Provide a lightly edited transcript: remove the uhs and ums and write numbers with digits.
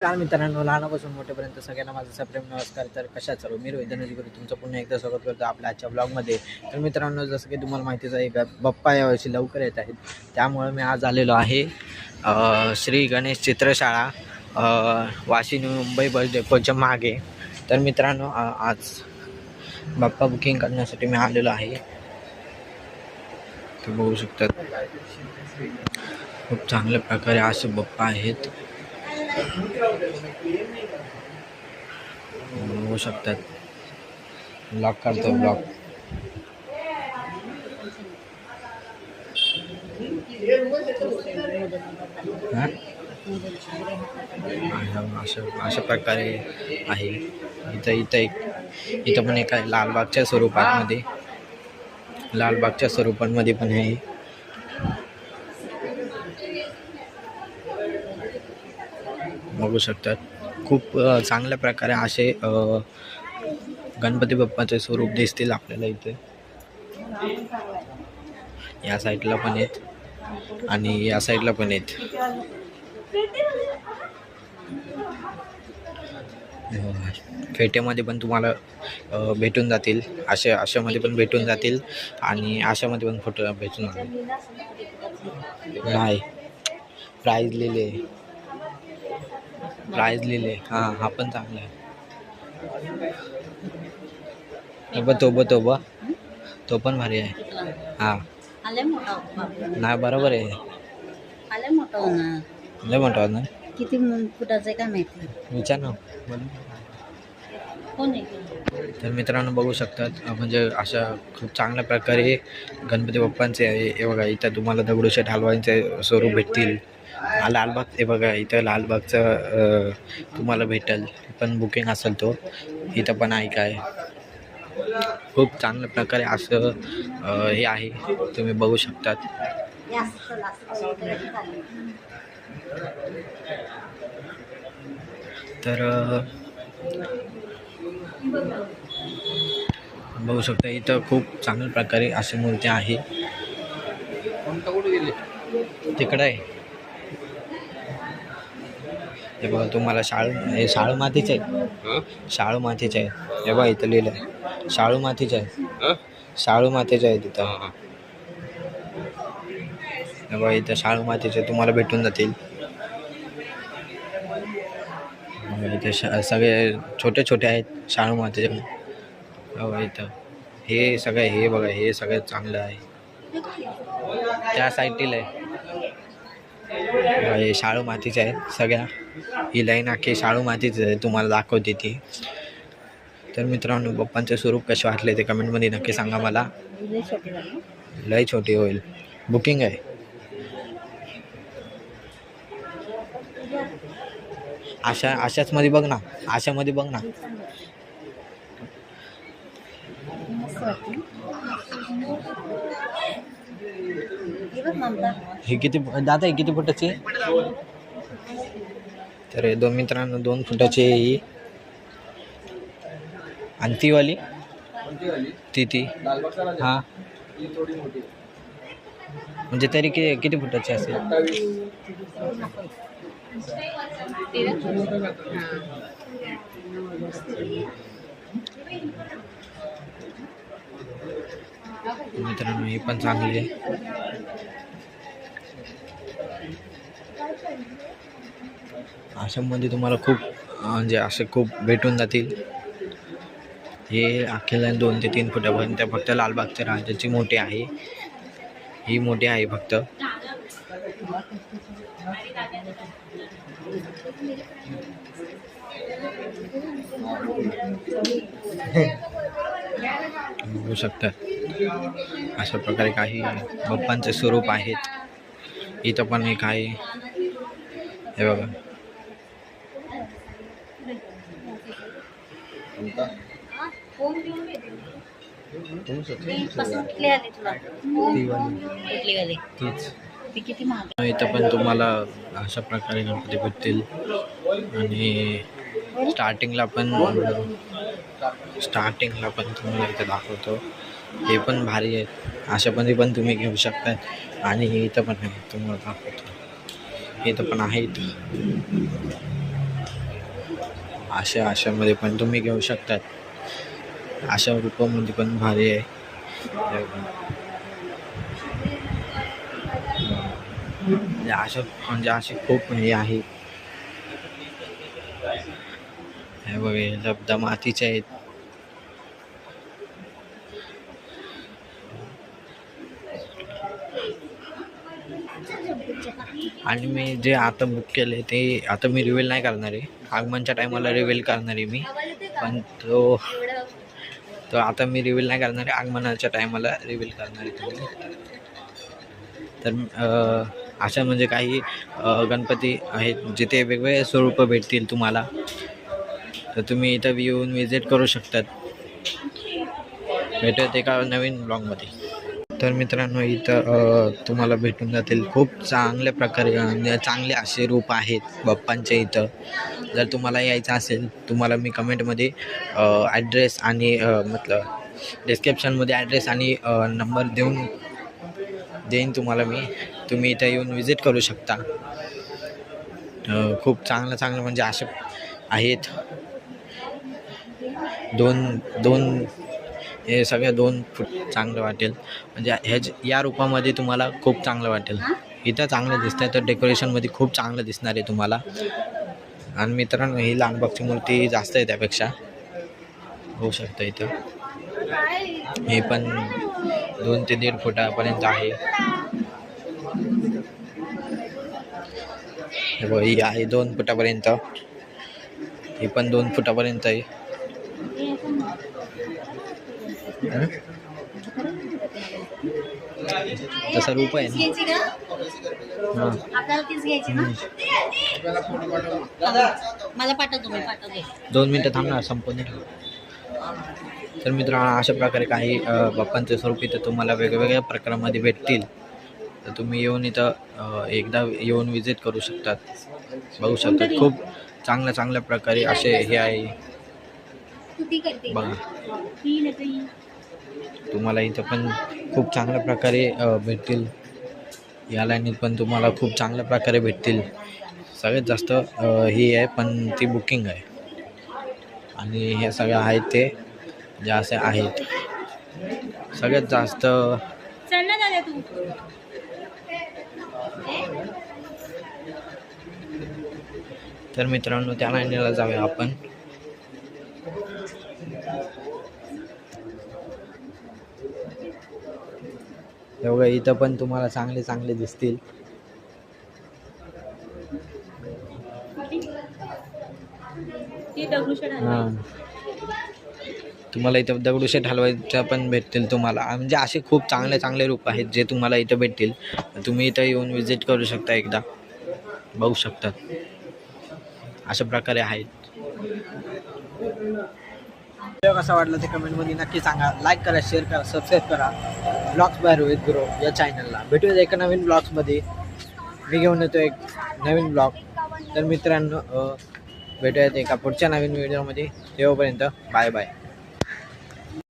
नमस्कार मित्रांनो, लहानापासून मोठेपर्यंत सगळ्यांना माझा सप्रेम नमस्कार. तर कशा चालू मी रोहित नदीकरी तुमचं पुन्हा एकदा स्वागत करतो आपल्या आजच्या ब्लॉगमध्ये. तर मित्रांनो, जसं की तुम्हाला माहितीच आहे बाप्पा यावर्षी लवकर येत आहेत, त्यामुळे मी आज आलेलो आहे श्री गणेश चित्रशाळा वाशी मुंबई बस डेपोच्या मागे. तर मित्रांनो, आज बाप्पा बुकिंग करण्यासाठी मी आलेलो आहे. तर बघू शकतात खूप चांगल्या प्रकारे असे बाप्पा आहेत, बघू शकतात. ब्लॉग काढतो ब्लॉग. अशा प्रकारे आहे. इथं पण एक आहे लालबागच्या स्वरूपांमध्ये पण आहे. बघू शकतात खूप चांगल्या प्रकारे असे गणपती बाप्पाचे स्वरूप दिसतील आपल्याला इथे. या साईडला पण आहेत आणि या साईडला पण आहेत. फेट्यामध्ये पण तुम्हाला भेटून जातील, अशामध्ये पण भेटून जातील आणि अशामध्ये पण फोटो भेटून जातील. नाही, प्राईज लिहिले. हा पण चांगला आहे. तो पण भारी आहे. हा नाही, बरोबर आहे. लय मोठा ना. किती फुटाचं आहे काय माहिती, विचार ना. तर मित्रांनो, बघू शकतात म्हणजे अशा खूप चांगल्या प्रकारे गणपती बाप्पांचे आहे. हे बघा, इथं तुम्हाला दगडूशेठ हलवाईंचे स्वरूप भेटतील. लालबाग, हे बघा इथं लालबागचं तुम्हाला भेटेल, पण बुकिंग असेल तो. इथं पण आहे काय, खूप चांगल्या प्रकारे असं हे आहे, तुम्ही बघू शकतात. तर बघू शकता इथं खूप चांगल्या प्रकारे अशी मूर्ती आहे. तिकडं आहे हे बघा, तुम्हाला शाळू मातीचे आहे. हे बघा इथं लिहिलं आहे शाळू मातीचे आहे तिथं. हे बघा इथं शाळू मातीचे तुम्हाला भेटून जातील. इथे सगळे छोटे आहेत शाळू मातीचे. बघा इथं हे सगळं चांगलं आहे. त्या साईडला आहे हे शाळू मातीचे आहेत सगळ्या. ही लाईन अख्खी शाळू मातीचे आहे, तुम्हाला दाखवते ती. तर मित्रांनो, बाप्पांचे स्वरूप कसे वाटले ते कमेंटमध्ये नक्की सांगा मला. लय छोटी होईल. बुकिंग आहे. अशाच मध्ये बघ ना. हे किती फुटाची? तर दोन मित्रांनो, 2 फुटाची ही. आणि ती वाली ती हा, म्हणजे तरी किती फुटाची असेल? मित्रांनो, ही पण चांगली आहे. अशामध्ये तुम्हाला खूप म्हणजे असे खूप भेटून जातील. हे अखेर 2 ते 3 फुटापर्यंत. फक्त लालबागच्या राजाची मोठी आहे, ही मोठी आहे फक्त. बघू शकता अशा प्रकारे काही बाप्पांचे स्वरूप आहेत. इथं पण एक आहे, हे बघा. इथं पण तुम्हाला अशा प्रकारे गणपती भेटतील. आणि स्टार्टिंगला पण तुम्हाला इथं दाखवतो. हे पण भारी आहेत, अशामध्ये पण तुम्ही घेऊ शकता. आणि इथं पण आहे, तुम्हाला दाखवतो. इथं पण आहेत. अशामध्ये पण तुम्ही घेऊ शकतात. अशा रूपामध्ये पण भारी आहे. हे बघा. म्हणजे असे खूप हे आहे. हे बघा धबधबा मातीचे आहेत. आणि मी जे आता बुक केले ते आता मी रिव्हील नाही करणार आहे. आगमनच्या टायमाला रिव्हील करणार आहे मी, पण तो आता मी रिव्हील नाही करणार आहे. आगमनाच्या टायमाला रिव्हील करणार आहे तुम्ही. तर अशा म्हणजे काही गणपती आहेत जिथे वेगवेगळे स्वरूप भेटतील तुम्हाला. तर तुम्ही इथं येऊन विजिट करू शकतात. भेटत एका नवीन ब्लॉगमध्ये. तर मित्रांनो इथं तुम्हाला भेटून जातील खूप चांगल्या प्रकारे चांगले असे रूप आहेत बाप्पांच्या इथं. जर तुम्हाला यायचं असेल, तुम्हाला मी कमेंटमध्ये ॲड्रेस आणि डिस्क्रिप्शनमध्ये ॲड्रेस आणि नंबर देईन तुम्हाला मी. तुम्ही इथं येऊन विजिट करू शकता. खूप चांगलं म्हणजे असे आहेत. दोन हे सगळं 2 फूट चांगलं वाटेल. म्हणजे या रूपामध्ये तुम्हाला खूप चांगलं वाटेल. इथं चांगलं दिसतंय तर डेकोरेशनमध्ये खूप चांगलं दिसणार आहे तुम्हाला. आणि मित्रांनो ही लालबागची मूर्ती जास्त आहे त्यापेक्षा. होऊ शकतं इथं. हे पण 2 ते 1.5 फुटापर्यंत आहे. ही आहे 2 फुटापर्यंत. ही पण 2 फुटापर्यंत आहे. तसा रूप आहे ना. आपल्याला तीच घ्यायची ना. मला पाठवतो, मी पाठवते. 2 मिनटं थांबणार संपून. तर मित्रांनो अशा प्रकारे काही बाप्पांचे स्वरूप इथं तुम्हाला वेगवेगळ्या प्रकारामध्ये भेटतील. तर तुम्ही येऊन इथं एकदा येऊन विजिट करू शकतात. बघू शकतात खूप चांगल्या प्रकारे असे हे आहे बघा. तुम्हाला इथं पण खूप चांगल्या प्रकारे भेटतील. या लाईनीत पण तुम्हाला खूप चांगल्या प्रकारे भेटतील. सगळ्यात जास्त ही आहे पण ती बुकिंग आहे. आणि हे सगळं आहेत ते जे असे आहेत सगळ्यात जास्त. तर मित्रांनो त्या लाईनीला जाऊया आपण. एवढं इथं पण तुम्हाला चांगले दिसतील. तुम्हाला इथं दगडूशेठ हलवाईच्या पण भेटतील तुम्हाला. म्हणजे असे खूप चांगले रूप आहेत जे तुम्हाला इथं भेटतील. तुम्ही इथं येऊन विजिट करू शकता. एकदा बघू शकता अशा प्रकारे आहेत. व्हिडिओ कसा वाटला ते कमेंटमध्ये नक्की सांगा. लाईक करा, शेअर करा, सबस्क्राईब करा ब्लॉग्स बाय रोहित गुरव या चॅनलला. भेटूया एका नवीन ब्लॉग्समध्ये. मी घेऊन येतो एक नवीन ब्लॉग. तर मित्रांनो भेटूयात एका पुढच्या नवीन व्हिडिओमध्ये. तेव्हापर्यंत बाय बाय.